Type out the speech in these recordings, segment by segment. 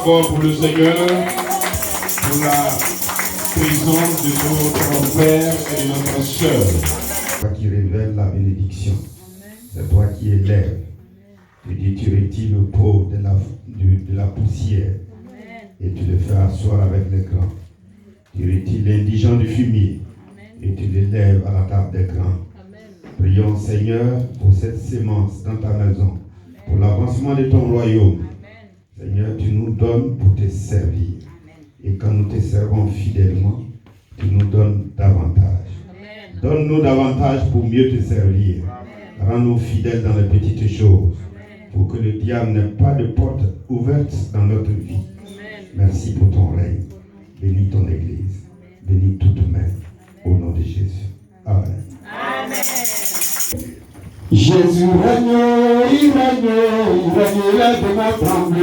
Pour le Seigneur, pour la présence de notre frère et de notre sœur. Toi qui révèles la bénédiction, c'est toi qui élèves. Tu dis, tu retires le pauvre de la poussière et tu le fais asseoir avec les grands. Tu retires l'indigent du fumier et tu l'élèves à la table des grands. Prions Seigneur pour cette sémence dans ta maison, pour l'avancement de ton royaume. Seigneur, tu nous donnes pour te servir. Et quand nous te servons fidèlement, tu nous donnes davantage. Donne-nous davantage pour mieux te servir. Rends-nous fidèles dans les petites choses, pour que le diable n'ait pas de porte ouverte dans notre vie. Merci pour ton règne. Bénis ton Église. Bénis toute main. Au nom de Jésus. Amen. Amen. Jésus règne, il règne, les démons tremblent.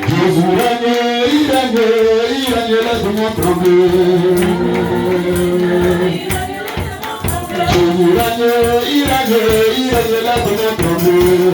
Jésus règne, il règne, les démons tremblent. Jésus règne, il règne, les démons tremblent.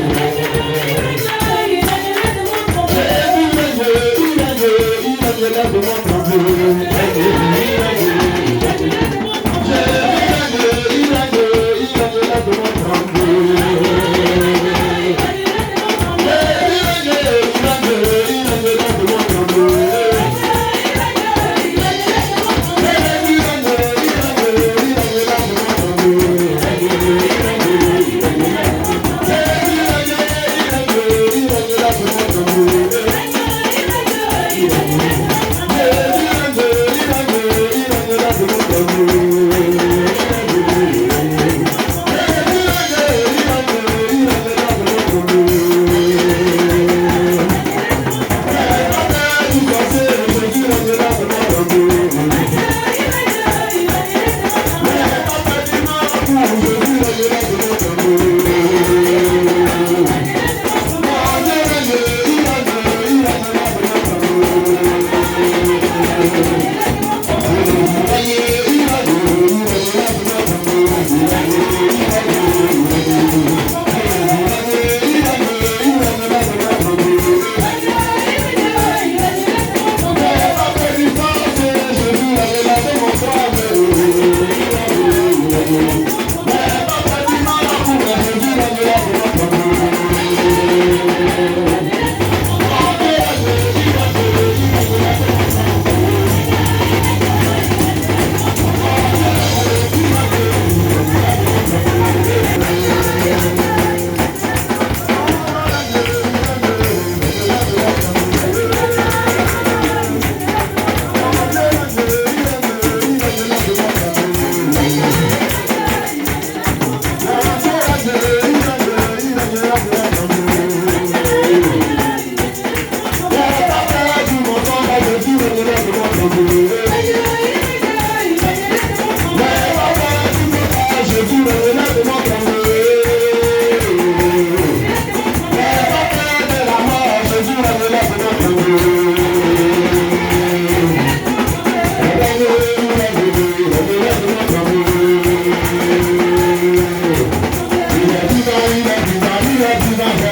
Viva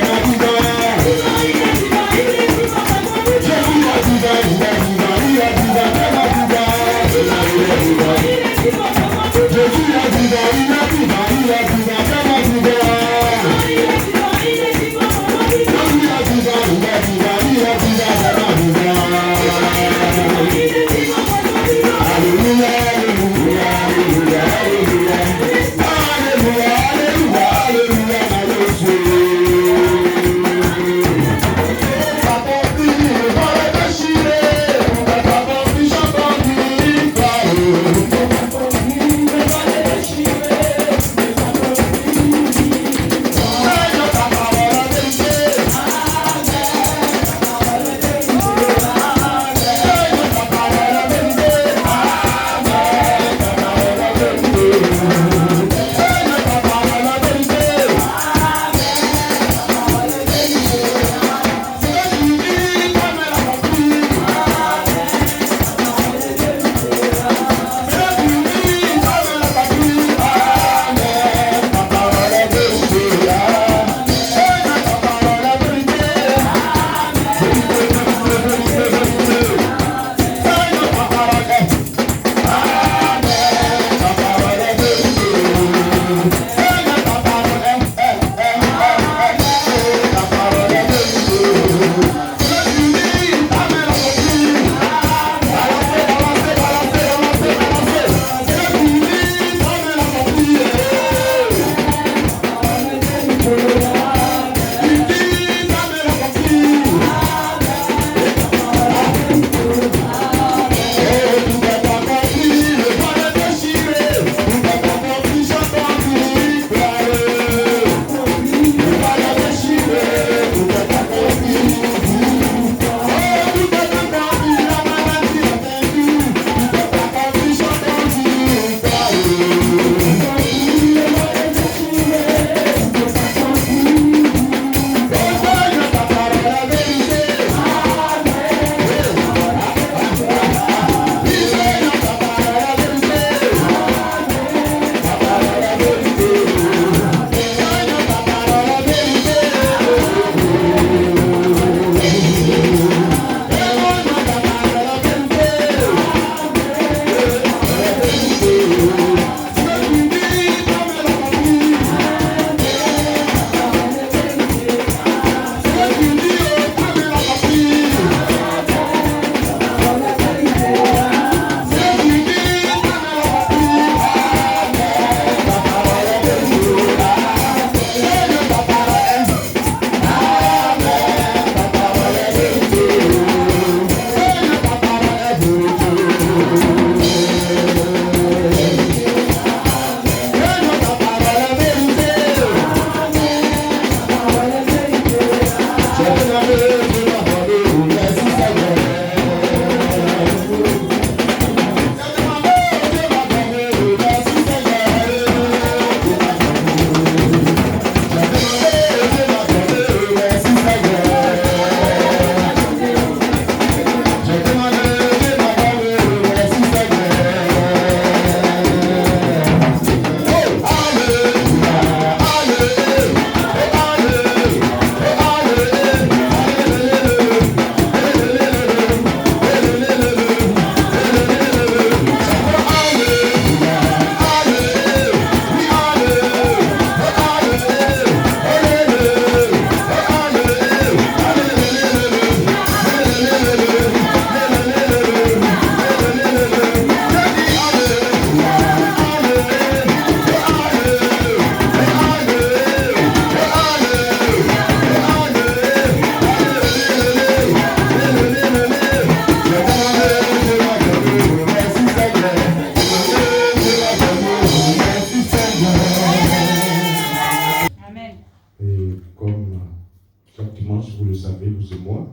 Chaque dimanche, vous le savez, vous et moi.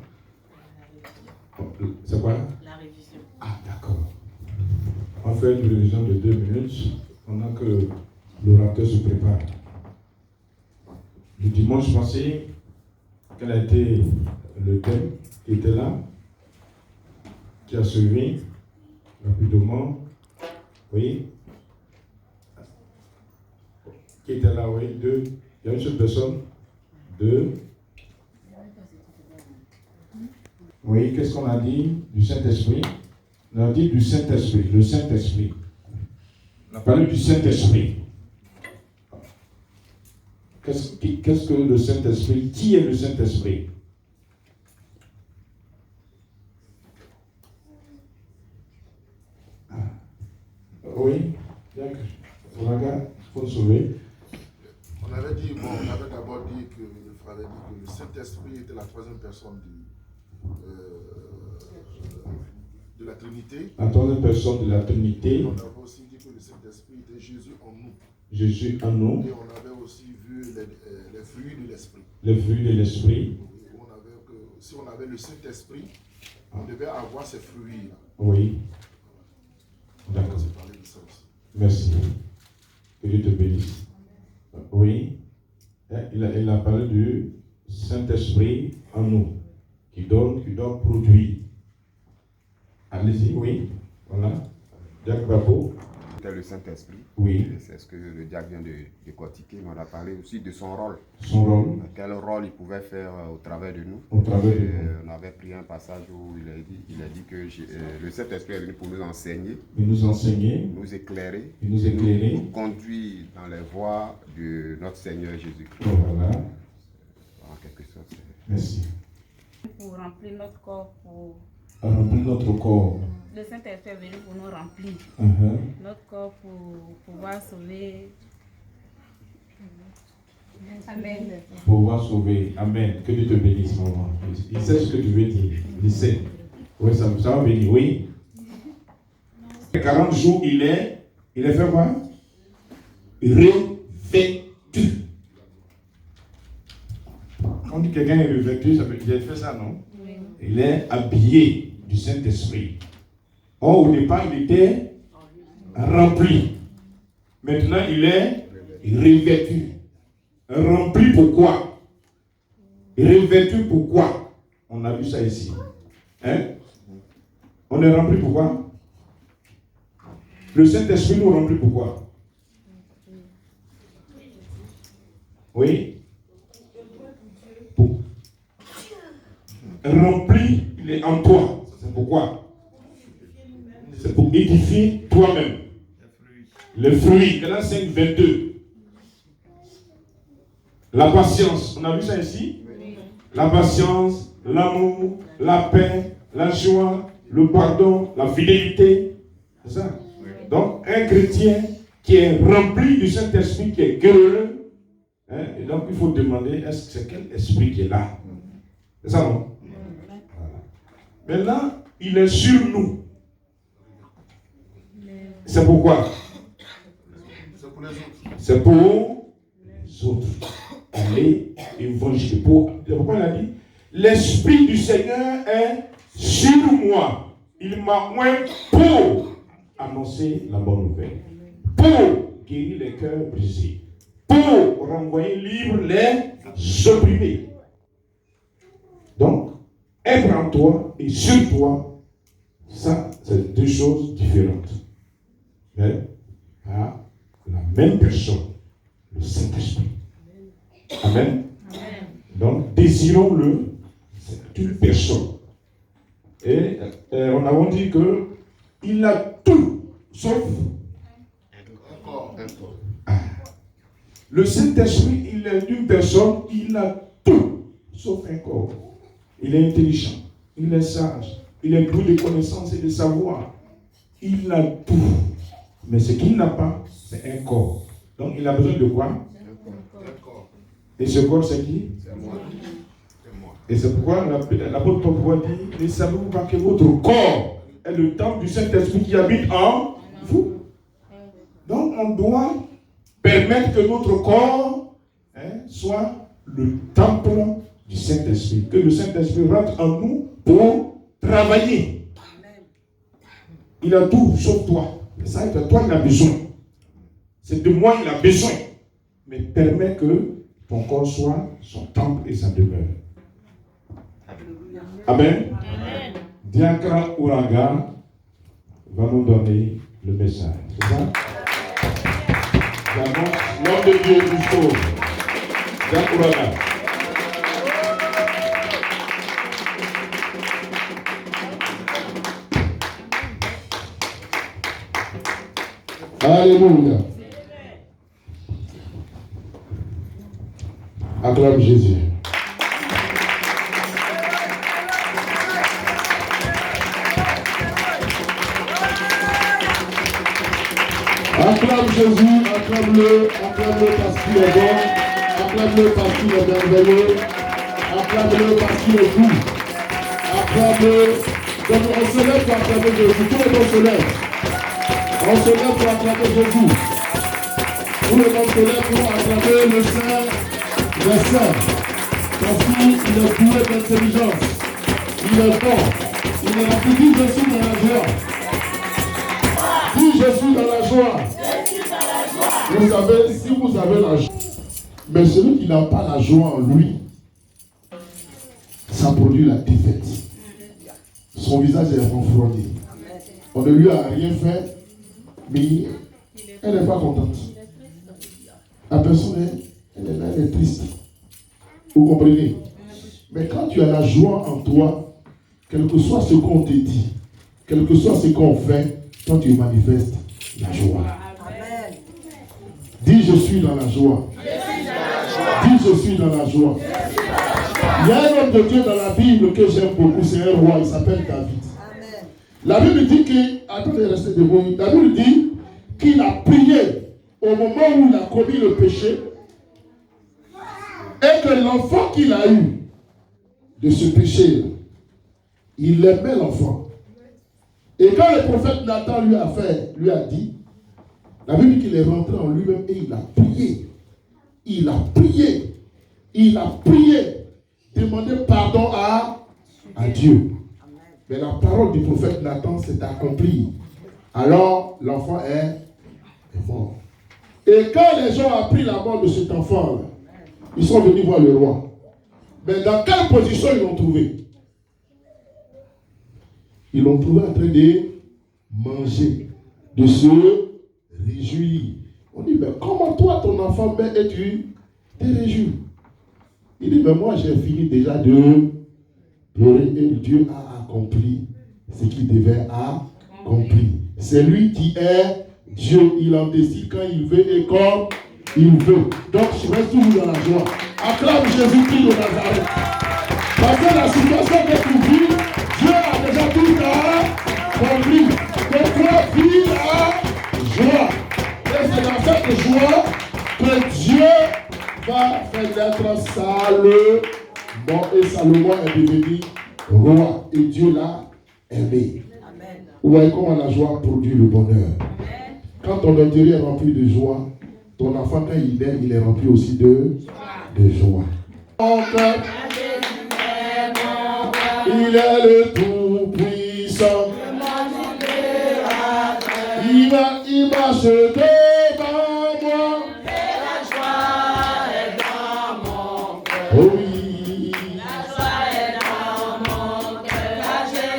C'est quoi? La révision. Ah, d'accord. On fait une révision de 2 minutes pendant que l'orateur se prépare. Le dimanche passé, quel a été le thème qui était là, qui a suivi rapidement? Oui. Qui était là, oui, 2. Il y a une seule personne. 2. Oui, qu'est-ce qu'on a dit du Saint-Esprit? On a dit du Saint-Esprit, le Saint-Esprit. On a parlé du Saint-Esprit. Qu'est-ce que le Saint-Esprit? Qui est le Saint-Esprit? Oui, regarde, il faut sauver. On avait d'abord dit que le frère avait dit que le Saint-Esprit était la troisième personne de la Trinité. La troisième personne de la Trinité. On avait aussi dit que le Saint-Esprit était Jésus en nous. Jésus en nous. Et on avait aussi vu les fruits de l'Esprit. Les fruits de l'Esprit. Si on avait le Saint-Esprit, on devait avoir ces fruits. Oui. D'accord. On s'est parlé de ça aussi. Merci. Que Dieu te bénisse. Oui. Il a parlé du Saint-Esprit en nous, qui doit produire. Allez-y, oui. Voilà. Jacques Babo. C'était le Saint-Esprit. Oui. C'est ce que le diacre vient de décortiquer, mais on a parlé aussi de son rôle. Son rôle. Quel rôle il pouvait faire au travers de nous. Au travers de nous. On avait pris un passage où il a dit que le Saint-Esprit est venu pour nous enseigner. Il nous enseigner. Nous éclairer. Il nous éclairer. Nous conduire dans les voies de notre Seigneur Jésus-Christ. Voilà. En quelque sorte. Merci. Pour remplir notre corps, pour... Remplir notre corps. Le Saint-Esprit est venu pour nous remplir notre corps pour pouvoir sauver. Amen. Pour pouvoir sauver. Amen. Que Dieu te bénisse, maman. Il sait ce que tu veux dire. Il sait. Oui, ça va venir, oui. 40 jours, il est fait quoi? Revêtu. Quand on dit quelqu'un est revêtu, ça veut dire qu'il a fait ça, non? Oui. Il est habillé du Saint-Esprit. Or, au départ, il était rempli. Maintenant, il est revêtu. Rempli pourquoi? Revêtu pourquoi? On a vu ça ici. Hein? On est rempli pourquoi? Le Saint-Esprit nous remplit pourquoi? Oui? Pour. Rempli, il est en toi. C'est pourquoi? C'est pour édifier toi-même. Les fruits. Galates 5, 22. La patience. On a vu ça ici? Oui. La patience, l'amour, la paix, la joie, le pardon, la fidélité. C'est ça? Oui. Donc, un chrétien qui est rempli du Saint-Esprit, qui est guerreux, hein, et donc il faut demander, est-ce que c'est quel esprit qui est là? C'est ça, non? Oui. Voilà. Maintenant, il est sur nous. C'est pourquoi? C'est pour les autres. C'est pour les autres. Aller évangéliser. Pourquoi il a dit? L'Esprit du Seigneur est sur moi. Il m'a oint pour annoncer la bonne nouvelle. Pour guérir les cœurs brisés. Pour renvoyer libres les opprimés. Donc, être en toi et sur toi, ça, c'est deux choses différentes. Mais à la même personne, le Saint-Esprit. Amen. Amen. Donc, désirons-le, c'est une personne. Et on a dit que il a tout, sauf un corps. Le Saint-Esprit, il est une personne, il a tout, sauf un corps. Il est intelligent, il est sage, il est doué de connaissances et de savoir. Il a tout. Mais ce qu'il n'a pas, c'est un corps. Donc, il a besoin de quoi? Un corps. Et ce corps, c'est qui? C'est moi. Et c'est pourquoi l'apôtre Paul dit, ne savez-vous pas que votre corps est le temple du Saint-Esprit qui habite en vous? Donc, on doit permettre que notre corps soit le temple du Saint-Esprit. Que le Saint-Esprit rentre en nous pour travailler. Il a tout, sauf toi. Ça, toi, il a besoin. C'est de moi, il a besoin. Mais permets que ton corps soit son temple et sa demeure. Amen. Diakra Ouraga va nous donner le message. C'est ça? L'homme de Dieu jusqu'au Diakra Ouraga. Alléluia. Acclame Jésus. Acclame Jésus, acclame-le parce qu'il est bon, acclame-le parce qu'il est merveilleux, acclame-le parce qu'il est doux, acclame-le. Donc on se lève pour acclamer Jésus, tout le monde se lève. On se lève pour acclamer Jésus. Tout le monde se lève pour acclamer le Saint des Saints. Parce qu'il est doué d'intelligence, il est bon, il est rempli. Dis je suis dans la joie. Dis je suis dans la joie. Vous savez, si vous avez la joie, mais celui qui n'a pas la joie en lui, ça produit la défaite. Son visage est renfrogné. On ne lui a rien fait, mais elle n'est pas contente. La personne, elle est triste. Vous comprenez? Mais quand tu as la joie en toi, quel que soit ce qu'on te dit, quel que soit ce qu'on fait, toi tu manifestes la joie. Dis je suis dans la joie. Dis je suis dans la joie. Il y a un homme de Dieu dans la Bible que j'aime beaucoup, c'est un roi, il s'appelle David. La Bible dit que, attendez, restez debout. La Bible dit qu'il a prié au moment où il a commis le péché et que l'enfant qu'il a eu de ce péché, il aimait l'enfant. Et quand le prophète Nathan lui a dit, la Bible dit qu'il est rentré en lui-même et il a prié. Il a prié. Il a prié. Demandé pardon à Dieu. Mais la parole du prophète Nathan s'est accomplie. Alors l'enfant est mort. Et quand les gens ont appris la mort de cet enfant, ils sont venus voir le roi. Mais dans quelle position ils l'ont trouvé? Ils l'ont trouvé en train de manger, de se réjouir. On dit, mais comment toi, ton enfant meurt et tu te réjouis? Il dit, mais moi j'ai fini déjà de pleurer et Dieu a accompli ce qu'il devait accomplir. C'est lui qui est Dieu. Il en décide quand il veut et comme il veut. Donc je reste toujours dans la joie. Acclame Jésus-Christ de Nazareth. Parce que la situation que tu vis, Dieu a déjà tout accompli. Donc toi, vis la joie. Et c'est dans cette joie que Dieu va faire naître Salomon. Et Salomon est devenu roi. Et Dieu l'a aimé. Amen. Vous voyez comment la joie produit le bonheur. Amen. Quand ton intérieur est rempli de joie, ton enfant, quand il est rempli aussi de joie. Il est le Tout-Puissant. Il marche devant moi. Et la joie est dans mon cœur. Oh oui. La joie est dans mon cœur.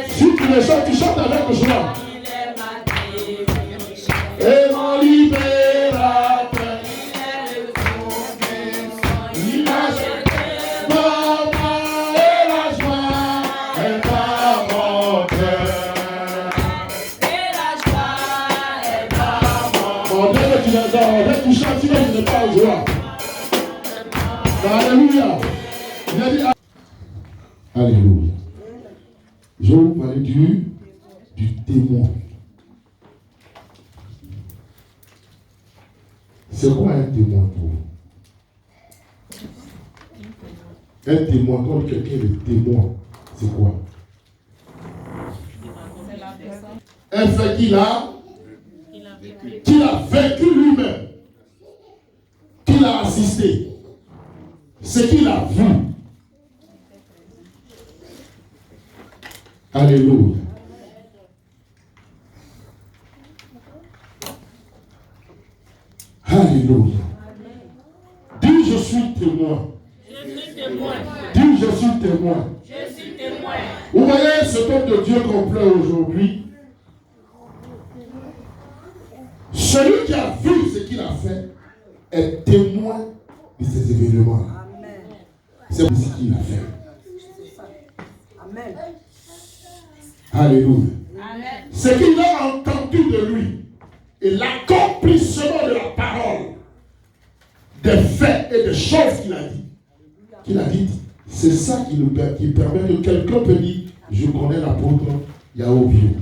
Si tu le chantes, tu chantes avec joie. Il est ma délice. Et mon libérateur. Il est le Tout-Puissant. Il marche devant moi. Et la joie est dans mon cœur. Tu chantes, tu n'es pas en joie. Alléluia. Alléluia. Je vais vous parler du témoin. C'est quoi un témoin pour vous? Un témoin, quand quelqu'un est témoin, c'est quoi? Un fait qu'il a vécu lui-même, qu'il a assisté, ce qu'il a vu, Alléluia. Alléluia. Dis je suis témoin. Je suis témoin. Dis je suis témoin. Je suis témoin. Vous voyez cet homme de Dieu qu'on pleure aujourd'hui. Celui qui a vu ce qu'il a fait est témoin de ces événements. C'est ce qu'il a fait. Amen. Alléluia. Amen. Ce qu'il a entendu de lui et l'accomplissement de la parole, des faits et des choses qu'il a dites, c'est ça qui permet que quelqu'un peut dire, je connais l'apôtre Yahweh.